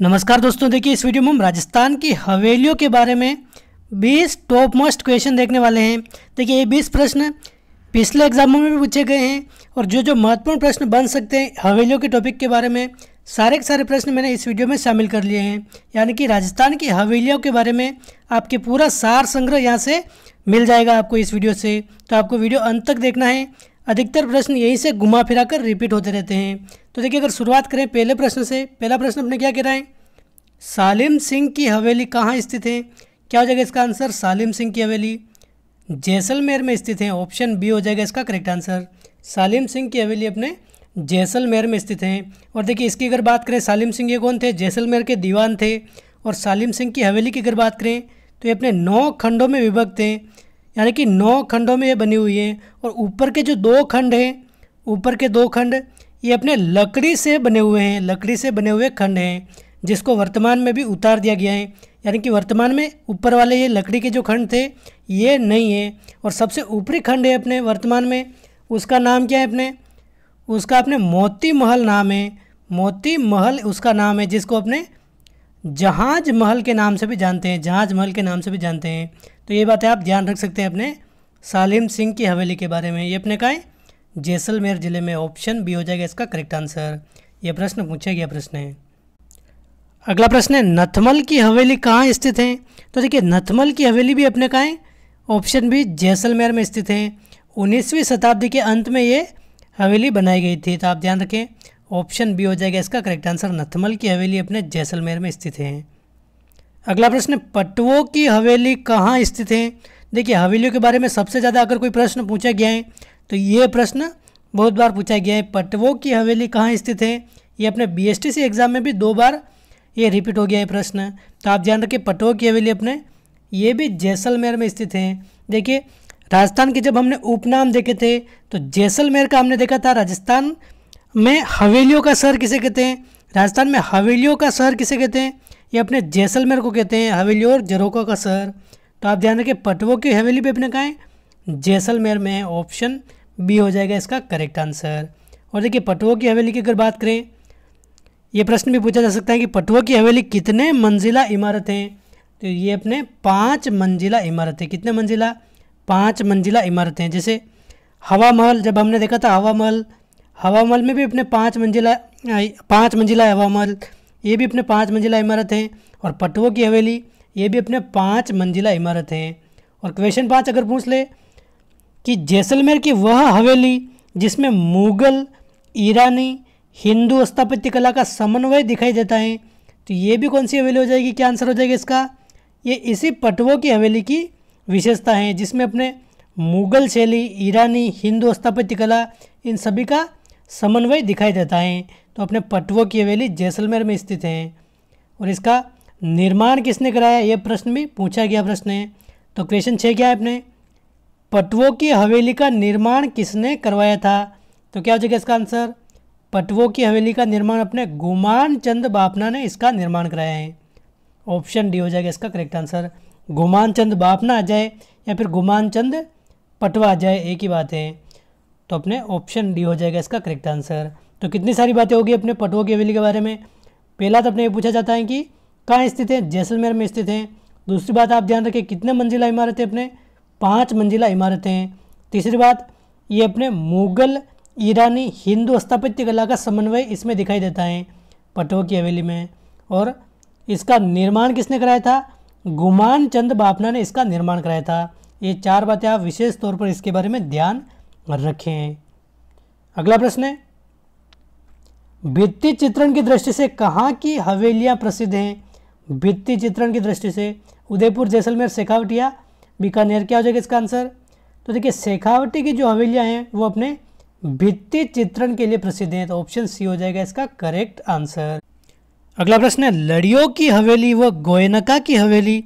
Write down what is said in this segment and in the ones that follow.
नमस्कार दोस्तों, देखिए इस वीडियो में हम राजस्थान की हवेलियों के बारे में 20 टॉप मोस्ट क्वेश्चन देखने वाले हैं। देखिए ये 20 प्रश्न पिछले एग्जामों में भी पूछे गए हैं और जो जो महत्वपूर्ण प्रश्न बन सकते हैं हवेलियों के टॉपिक के बारे में सारे के सारे प्रश्न मैंने इस वीडियो में शामिल कर लिए हैं। यानी कि राजस्थान की हवेलियों के बारे में आपके पूरा सार संग्रह यहाँ से मिल जाएगा आपको इस वीडियो से। तो आपको वीडियो अंत तक देखना है। अधिकतर प्रश्न यहीं से घुमा फिरा कर रिपीट होते रहते हैं। तो देखिए अगर शुरुआत करें पहले प्रश्न से, पहला प्रश्न अपने क्या कह रहा है, सालिम सिंह की हवेली कहाँ स्थित है? क्या हो जाएगा इसका आंसर? सालिम सिंह की हवेली जैसलमेर में स्थित है। ऑप्शन बी हो जाएगा इसका करेक्ट आंसर। सालिम सिंह की हवेली अपने जैसलमेर में स्थित है। और देखिए इसकी अगर बात करें, सालिम सिंह ये कौन थे? जैसलमेर के दीवान थे। और सालिम सिंह की हवेली की अगर बात करें तो ये अपने 9 खंडों में विभक्त हैं, यानी कि 9 खंडों में ये बनी हुई है। और ऊपर के जो 2 खंड हैं, ऊपर के 2 खंड ये अपने लकड़ी से बने हुए हैं, लकड़ी से बने हुए खंड हैं, जिसको वर्तमान में भी उतार दिया गया है। यानी कि वर्तमान में ऊपर वाले ये लकड़ी के जो खंड थे ये नहीं है। और सबसे ऊपरी खंड है अपने वर्तमान में, उसका नाम क्या है अपने? उसका अपने मोती महल नाम है। मोती महल उसका नाम है, जिसको अपने जहाज महल के नाम से भी जानते हैं, जहाज महल के नाम से भी जानते हैं। तो ये बातें आप ध्यान रख सकते हैं अपने सालिम सिंह की हवेली के बारे में। ये अपने का है जैसलमेर जिले में। ऑप्शन बी हो जाएगा इसका करेक्ट आंसर। ये प्रश्न पूछा गया प्रश्न है। अगला प्रश्न है, नथमल की हवेली कहाँ स्थित है? तो देखिए नथमल की हवेली भी अपने कहाँ है? ऑप्शन बी जैसलमेर में स्थित है। 19वीं शताब्दी के अंत में ये हवेली बनाई गई थी। तो आप ध्यान रखें, ऑप्शन बी हो जाएगा इसका करेक्ट आंसर। नथमल की हवेली अपने जैसलमेर में स्थित है। अगला प्रश्न, पटवों की हवेली कहाँ स्थित है? देखिए हवेलियों के बारे में सबसे ज़्यादा अगर कोई प्रश्न पूछा गया है तो ये प्रश्न बहुत बार पूछा गया है। पटवों की हवेली कहाँ स्थित है? ये अपने BSTC एग्जाम में भी 2 बार ये रिपीट हो गया है प्रश्न। तो आप ध्यान रखिए, पटवों की हवेली अपने ये भी जैसलमेर में स्थित है। देखिए राजस्थान के जब हमने उपनाम देखे थे तो जैसलमेर का हमने देखा था। राजस्थान में हवेलियों का शहर किसे कहते हैं? राजस्थान में हवेलियों का शहर किसे कहते हैं? ये अपने जैसलमेर को कहते हैं, हवेलियों और झरोखों का शहर। तो आप ध्यान रखिए, पटवों की हवेली भी अपने कहाँ है? जैसलमेर में है। ऑप्शन बी हो जाएगा इसका करेक्ट आंसर। और देखिए पटवों की हवेली की अगर बात करें, ये प्रश्न भी पूछा जा सकता है कि पटवों की हवेली कितने मंजिला इमारत है? तो ये अपने 5 मंजिला इमारत है। कितने मंजिला? 5 मंजिला इमारत हैं। जैसे हवा महल जब हमने देखा था, हवा महल में भी अपने 5 मंजिला है हवा महल, ये भी अपने 5 मंजिला इमारत हैं। और पटवों की हवेली ये भी अपने 5 मंजिला इमारत हैं। और क्वेश्चन 5 अगर पूछ ले कि जैसलमेर की वह हवेली जिसमें मुगल, ईरानी, हिंदू स्थापत्य कला का समन्वय दिखाई देता है, तो ये भी कौन सी हवेली हो जाएगी? क्या आंसर हो जाएगा इसका? ये इसी पटवों की हवेली की विशेषता है, जिसमें अपने मुगल शैली, ईरानी, हिंदू स्थापत्य कला, इन सभी का समन्वय दिखाई देता है। तो अपने पटवों की हवेली जैसलमेर में स्थित है। और इसका निर्माण किसने कराया? ये प्रश्न भी पूछा गया प्रश्न है। तो क्वेश्चन 6 क्या है अपने? पटवों की हवेली का निर्माण किसने करवाया था? तो क्या हो जाएगा इसका आंसर? पटवों की हवेली का निर्माण अपने गुमान चंद बाफना ने इसका निर्माण कराया है। ऑप्शन डी हो जाएगा इसका करेक्ट आंसर। गुमान चंद बाफना आ जाए या फिर गुमान चंद पटवा आ जाए, एक ही बात है। तो अपने ऑप्शन डी हो जाएगा इसका करेक्ट आंसर। तो कितनी सारी बातें होगी अपने पटवों की हवेली के बारे में। पहला तो अपने ये पूछा जाता है कि कहाँ स्थित है? जैसलमेर में स्थित है। दूसरी बात आप ध्यान रखें, कितने मंजिला इमारत है अपने? 5 मंजिला इमारतें हैं। तीसरी बात, ये अपने मुगल, ईरानी, हिंदू स्थापत्य कला का समन्वय इसमें दिखाई देता है पटवों की हवेली में। और इसका निर्माण किसने कराया था? गुमान चंद बाफना ने इसका निर्माण कराया था। ये 4 बातें आप विशेष तौर पर इसके बारे में ध्यान रखें। अगला प्रश्न है, भित्ति चित्रण की दृष्टि से कहाँ की हवेलियाँ प्रसिद्ध हैं? भित्ति चित्रण की दृष्टि से उदयपुर, जैसलमेर, शेखावटिया, बीकानेर। क्या हो जाएगा इसका आंसर? तो देखिए शेखावटी की जो हवेलियाँ हैं वो अपने भित्ति चित्रण के लिए प्रसिद्ध हैं। तो ऑप्शन सी हो जाएगा इसका करेक्ट आंसर। अगला प्रश्न है, लड़ियों की हवेली व गोयनका की हवेली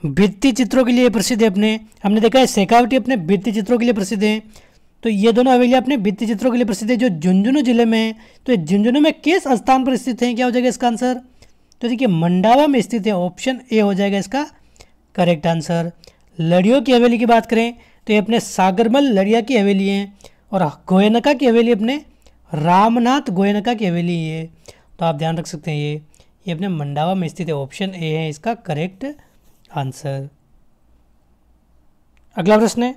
भित्ति चित्रों के लिए प्रसिद्ध है। अपने हमने देखा है शेखावटी अपने भित्ति चित्रों के लिए प्रसिद्ध है। तो ये दोनों हवेलियाँ अपने भित्ति चित्रों के लिए प्रसिद्ध है, जो झुंझुनू जिले में है। तो झुंझुनू में किस स्थान पर स्थित है? क्या हो जाएगा इसका आंसर? तो देखिए मंडावा में स्थित है। ऑप्शन ए हो जाएगा इसका करेक्ट आंसर। लड़ियों की हवेली की बात करें तो ये अपने सागरमल लड़िया की हवेली है। और गोयनका की हवेली अपने रामनाथ गोयनका की हवेली है। तो आप ध्यान रख सकते हैं, ये अपने मंडावा में स्थित है। ऑप्शन ए है इसका करेक्ट आंसर। अगला प्रश्न है,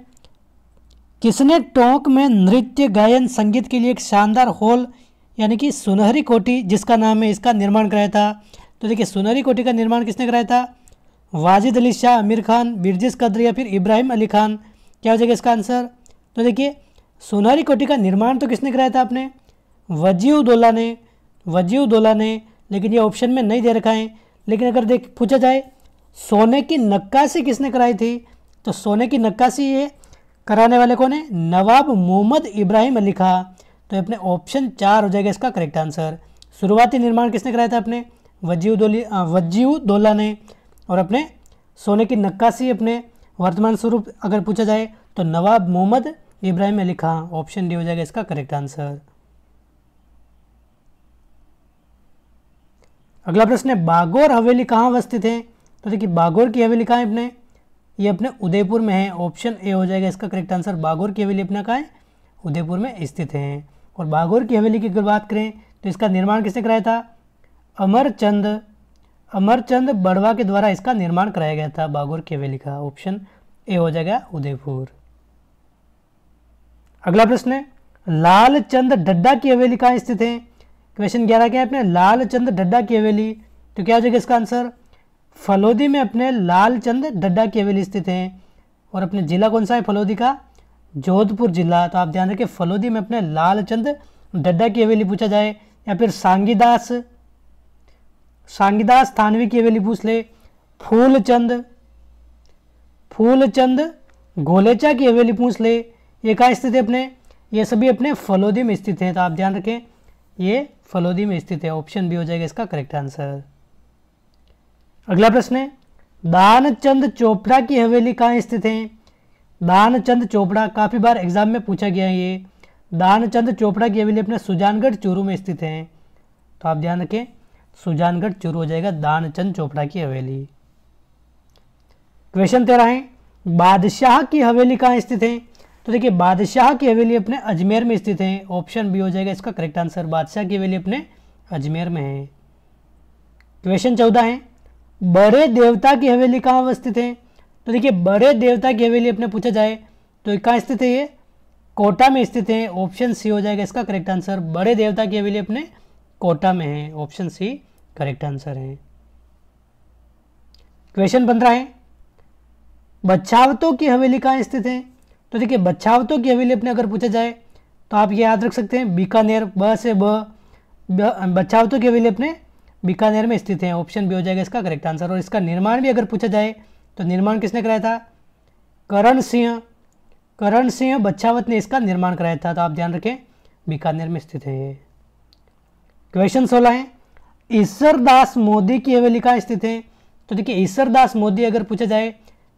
किसने टोंक में नृत्य गायन संगीत के लिए एक शानदार हॉल यानी कि सुनहरी कोठी जिसका नाम है इसका निर्माण कराया था? तो देखिए सुनहरी कोठी का निर्माण किसने कराया था? वाजिद अली शाह, आमिर खान, बिरजिस कद्र या फिर इब्राहिम अली खान। क्या हो जाएगा इसका आंसर? तो देखिए सुनहरी कोठी का निर्माण तो किसने कराया था आपने? वजीउद्दौला ने, लेकिन ये ऑप्शन में नहीं दे रखा है। लेकिन अगर पूछा जाए सोने की नक्काशी किसने कराई थी, तो सोने की नक्काशी ये कराने वाले कौन है? नवाब मोहम्मद इब्राहिम अली खां। तो अपने ऑप्शन 4 हो जाएगा इसका करेक्ट आंसर। शुरुआती निर्माण किसने कराया था अपने? वजीउद्दौला ने। और अपने सोने की नक्काशी अपने वर्तमान स्वरूप अगर पूछा जाए तो नवाब मोहम्मद इब्राहिम अली खां। ऑप्शन डी हो जाएगा इसका करेक्ट आंसर। अगला प्रश्न है, बागौर हवेली कहाँ अवस्थित है? तो देखिए बागौर की हवेली कहाँ है अपने? ये अपने उदयपुर में है। ऑप्शन ए हो जाएगा इसका करेक्ट आंसर। बागौर की हवेली अपना कहाँ है? उदयपुर में स्थित है। और बागौर की हवेली की अगर बात करें तो इसका निर्माण किसने कराया था? अमरचंद बड़वा के द्वारा इसका निर्माण कराया गया था बागौर की हवेली का। ऑप्शन ए हो जाएगा उदयपुर। अगला प्रश्न है, लालचंद ढड्डा की हवेली कहाँ स्थित है? क्वेश्चन 11 क्या है अपने? लालचंद ढड्डा की हवेली। तो क्या हो जाएगा इसका आंसर? फलोदी में अपने लालचंद ढड्डा की हवेली स्थित है। और अपने जिला कौन सा है फलोदी का? जोधपुर जिला। तो आप ध्यान रखें फलोदी में अपने लालचंद ढड्डा की हवेली पूछा जाए, या फिर सांगीदास थानवी की हवेली पूछ ले, फूलचंद गोलेचा की हवेली पूछ ले, ये कहाँ स्थित है अपने? ये सभी अपने फलोदी में स्थित हैं। तो आप ध्यान रखें ये फलोदी में स्थित है। ऑप्शन बी हो जाएगा इसका करेक्ट आंसर। अगला प्रश्न है, दानचंद चोपड़ा की हवेली कहाँ स्थित है? दानचंद चोपड़ा काफ़ी बार एग्जाम में पूछा गया है। ये दानचंद चोपड़ा की हवेली अपने सुजानगढ़ चूरू में स्थित है। तो आप ध्यान रखें सुजानगढ़ चूरू हो जाएगा दानचंद चोपड़ा की हवेली। क्वेश्चन 13 है, बादशाह की हवेली कहाँ स्थित है? तो देखिए बादशाह की हवेली अपने अजमेर में स्थित है। ऑप्शन बी हो जाएगा इसका करेक्ट आंसर। बादशाह की हवेली अपने अजमेर में है। क्वेश्चन 14 है, बड़े देवता की हवेली कहाँ अवस्थित है? तो देखिए बड़े देवता की हवेली अपने पूछा जाए तो कहाँ स्थित है? ये कोटा में स्थित है। ऑप्शन सी हो जाएगा इसका करेक्ट आंसर। बड़े देवता की हवेली अपने कोटा में है। ऑप्शन सी करेक्ट आंसर है। क्वेश्चन 15 है, बछावतों की हवेली कहाँ स्थित है? तो देखिए बछावतों की हवेली अपने अगर पूछा जाए तो आप ये याद रख सकते हैं बीकानेर, बछावतों की हवेली अपने बीकानेर में स्थित है। ऑप्शन बी हो जाएगा इसका करेक्ट आंसर। और इसका निर्माण भी अगर पूछा जाए तो निर्माण किसने कराया था? करण सिंह बछावत ने इसका निर्माण कराया था। तो आप ध्यान रखें बीकानेर में स्थित है। क्वेश्चन 16 है, ईश्वरदास मोदी की हवेली कहाँ स्थित है? तो देखिए ईश्वरदास मोदी अगर पूछा जाए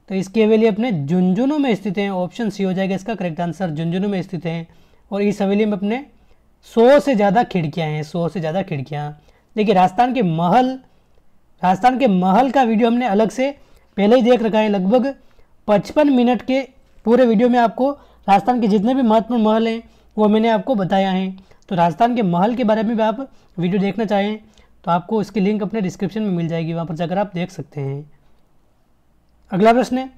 तो इसकी हवेली अपने झुंझुनू में स्थित है। ऑप्शन सी हो जाएगा इसका करेक्ट आंसर। झुंझुनू में स्थित है। और इस हवेली में अपने 100 से ज़्यादा खिड़कियाँ हैं। 100 से ज़्यादा खिड़कियाँ। देखिए राजस्थान के महल का वीडियो हमने अलग से पहले ही देख रखा है। लगभग 55 मिनट के पूरे वीडियो में आपको राजस्थान के जितने भी महत्वपूर्ण महल हैं वो मैंने आपको बताया है। तो राजस्थान के महल के बारे में भी आप वीडियो देखना चाहें तो आपको इसकी लिंक अपने डिस्क्रिप्शन में मिल जाएगी, वहाँ पर जाकर आप देख सकते हैं। अगला प्रश्न है,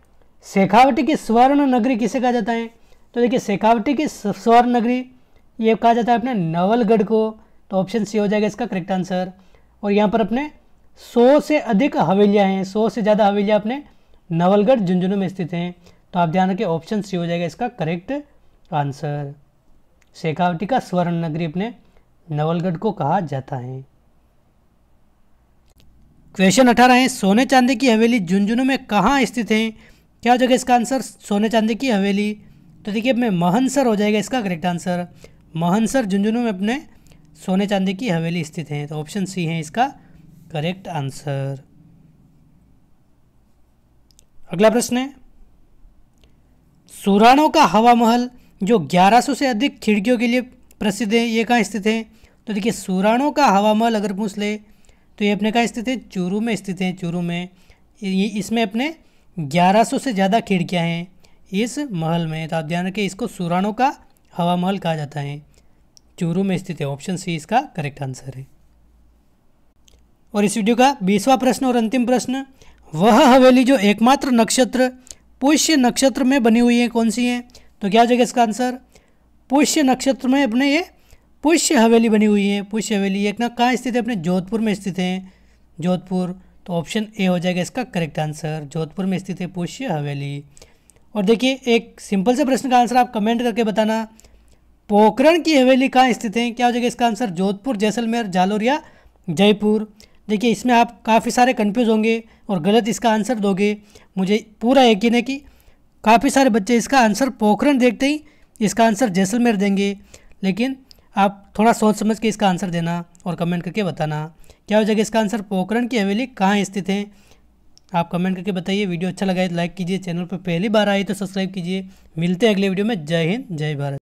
शेखावटी की स्वर्ण नगरी किसे कहा जाता है? तो देखिए शेखावटी की स्वर्ण नगरी ये कहा जाता है अपने नवलगढ़ को। तो ऑप्शन सी हो जाएगा इसका करेक्ट आंसर। और यहाँ पर अपने 100 से अधिक हवेलियाँ हैं। 100 से ज़्यादा हवेलियाँ अपने नवलगढ़ झुंझुनू में स्थित हैं। तो आप ध्यान रखें ऑप्शन सी हो जाएगा इसका करेक्ट आंसर। शेखावटी का स्वर्ण नगरी अपने नवलगढ़ को कहा जाता है। क्वेश्चन 18 है, सोने चांदी की हवेली झुंझुनू में कहाँ स्थित है? क्या हो जाएगा इसका आंसर? सोने चांदी की हवेली। तो देखिए अपने महनसर हो जाएगा इसका करेक्ट आंसर। महनसर झुंझुनू में अपने सोने चांदी की हवेली स्थित है। तो ऑप्शन सी है इसका करेक्ट आंसर। अगला प्रश्न है, सुराणों का हवा महल जो 1100 से अधिक खिड़कियों के लिए प्रसिद्ध है ये कहाँ स्थित है? तो देखिए सुराणों का हवा महल अगर पूछ ले तो ये अपने कहाँ स्थित है? चूरू में स्थित है। चूरू में इसमें अपने 1100 से ज़्यादा खिड़कियाँ हैं इस महल में। तो आप ध्यान रखें इसको सुराणों का हवा महल कहा जाता है। चूरू में स्थित है। ऑप्शन सी इसका करेक्ट आंसर है। और इस वीडियो का 20वां प्रश्न और अंतिम प्रश्न, वह हवेली जो एकमात्र नक्षत्र पुष्य नक्षत्र में बनी हुई है कौन सी है? तो क्या हो जाएगा इसका आंसर? पुष्य नक्षत्र में अपने ये पुष्य हवेली बनी हुई है। पुष्य हवेली एक ना कहाँ स्थित है? अपने जोधपुर में स्थित है, जोधपुर। तो ऑप्शन ए हो जाएगा इसका करेक्ट आंसर, जोधपुर में स्थित है पुष्य हवेली। और देखिए एक सिंपल से प्रश्न का आंसर आप कमेंट करके बताना, पोखरण की हवेली कहाँ स्थित है? क्या हो जाएगा इसका आंसर? जोधपुर, जैसलमेर, जालोर या जयपुर। देखिए इसमें आप काफ़ी सारे कंफ्यूज होंगे और गलत इसका आंसर दोगे। मुझे पूरा यकीन है कि काफ़ी सारे बच्चे इसका आंसर पोखरण देखते ही इसका आंसर जैसलमेर देंगे, लेकिन आप थोड़ा सोच समझ के इसका आंसर देना और कमेंट करके बताना क्या हो जाएगा इसका आंसर। पोखरण की हवेली कहाँ स्थित है? आप कमेंट करके बताइए। वीडियो अच्छा लगा है तो लाइक कीजिए, चैनल पर पहली बार आए तो सब्सक्राइब कीजिए। मिलते हैं अगले वीडियो में। जय हिंद, जय भारत।